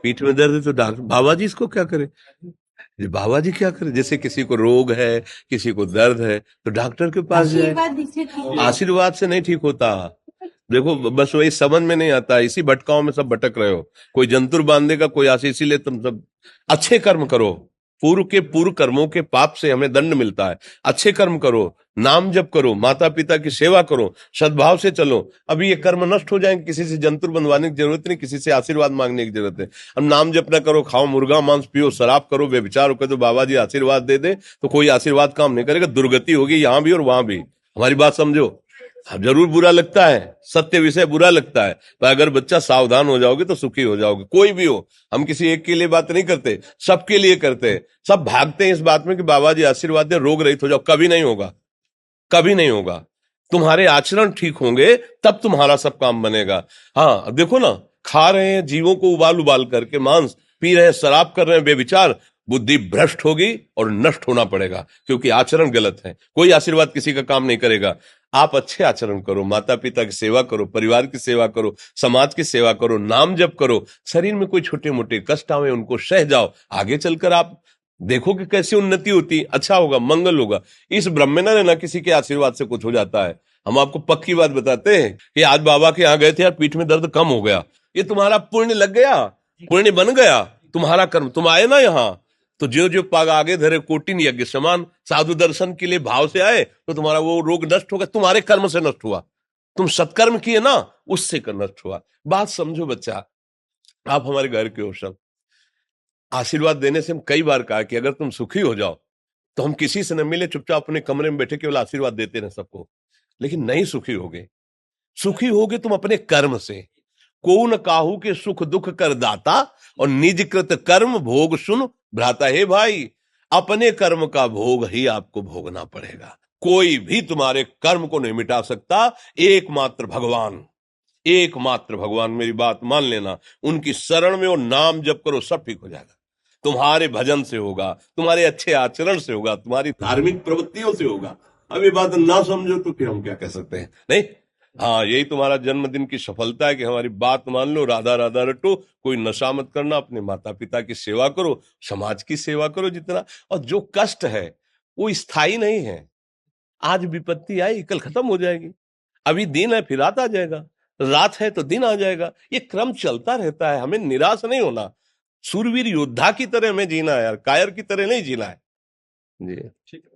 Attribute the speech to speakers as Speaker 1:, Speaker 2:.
Speaker 1: पीठ में दर्द है तो डॉक्टर, बाबा जी इसको क्या करे? ये बाबा जी क्या करे? जैसे किसी को रोग है, किसी को दर्द है, तो डॉक्टर के पास जाए। आशीर्वाद से नहीं ठीक होता। देखो, बस वही समझ में नहीं आता, इसी भटकाओं में सब भटक रहे हो। कोई जंतुर बांधेगा, कोई आशीष, इसीलिए तुम सब अच्छे कर्म करो। पूर्व के पूर्व कर्मों के पाप से हमें दंड मिलता है। अच्छे कर्म करो, नाम जप करो, माता पिता की सेवा करो, सद्भाव से चलो। अभी ये कर्म नष्ट हो जाएंगे, किसी से जंतुर बंधवाने की जरूरत नहीं, किसी से आशीर्वाद मांगने की जरूरत है। अब नाम जप ना करो, खाओ मुर्गा मांस, पियो शराब, करो व्यभिचार करो, तो बाबा जी आशीर्वाद दे दे तो कोई आशीर्वाद काम नहीं करेगा। दुर्गति होगी यहाँ भी और वहां भी। हमारी बात समझो। अब जरूर बुरा लगता है, सत्य विषय बुरा लगता है, पर अगर बच्चा सावधान हो जाओगे तो सुखी हो जाओगे। कोई भी हो, हम किसी एक के लिए बात नहीं करते, सबके लिए करते हैं। सब भागते हैं इस बात में कि बाबा जी आशीर्वाद दे, रोग रहित हो जाओ। कभी नहीं होगा, कभी नहीं होगा। तुम्हारे आचरण ठीक होंगे तब तुम्हारा सब काम बनेगा। हाँ देखो ना, खा रहे हैं जीवों को उबाल उबाल करके मांस, पी रहे हैं शराब, कर रहे हैं बेविचार, बुद्धि भ्रष्ट होगी और नष्ट होना पड़ेगा, क्योंकि आचरण गलत है। कोई आशीर्वाद किसी का काम नहीं करेगा। आप अच्छे आचरण करो, माता पिता की सेवा करो, परिवार की सेवा करो, समाज की सेवा करो, नाम जप करो। शरीर में कोई छोटे मोटे कष्ट आवे उनको सह जाओ, आगे चलकर आप देखो कि कैसी उन्नति होती, अच्छा होगा, मंगल होगा। इस ब्रह्म में ना किसी के आशीर्वाद से कुछ हो जाता है। हम आपको पक्की बात बताते हैं कि आज बाबा के यहाँ गए थे यार, पीठ में दर्द कम हो गया। ये तुम्हारा पुण्य लग गया, पुण्य बन गया, तुम्हारा कर्म। तुम आए ना यहाँ, तो जो जो पाग आगे धरे कोटिन यज्ञ समान, साधु दर्शन के लिए भाव से आए तो तुम्हारा वो रोग नष्ट होगा। तुम्हारे कर्म से नष्ट हुआ, तुम सत्कर्म किए ना, उससे कर नष्ट हुआ। बात समझो बच्चा, आप हमारे घर के हो सब। आशीर्वाद देने से हम कई बार कहा कि अगर तुम सुखी हो जाओ तो हम किसी से न मिले, चुपचाप अपने कमरे में बैठे केवल आशीर्वाद देते रहे सबको। लेकिन नहीं सुखी होगे, सुखी होगे तुम अपने कर्म से। को न काहू के सुख दुख कर दाता, और निज कृत कर्म भोग सुन भ्राता। हे भाई, अपने कर्म का भोग ही आपको भोगना पड़ेगा। कोई भी तुम्हारे कर्म को नहीं मिटा सकता, एकमात्र भगवान, एकमात्र भगवान। मेरी बात मान लेना, उनकी शरण में और नाम जप करो, सब ठीक हो जाएगा। तुम्हारे भजन से होगा, तुम्हारे अच्छे आचरण से होगा, तुम्हारी धार्मिक प्रवृत्तियों से होगा। अब ये बात ना समझो तो फिर हम क्या कह सकते हैं? नहीं, हाँ, यही तुम्हारा जन्मदिन की सफलता है कि हमारी बात मान लो, राधा राधा रटो, कोई नशा मत करना, अपने माता पिता की सेवा करो, समाज की सेवा करो जितना। और जो कष्ट है वो स्थायी नहीं है। आज विपत्ति आई, कल खत्म हो जाएगी। अभी दिन है, फिर रात आ जाएगा, रात है तो दिन आ जाएगा। ये क्रम चलता रहता है, हमें निराश नहीं होना। सूरवीर योद्धा की तरह हमें जीना है यार, कायर की तरह नहीं जीना है। जी ठीक है।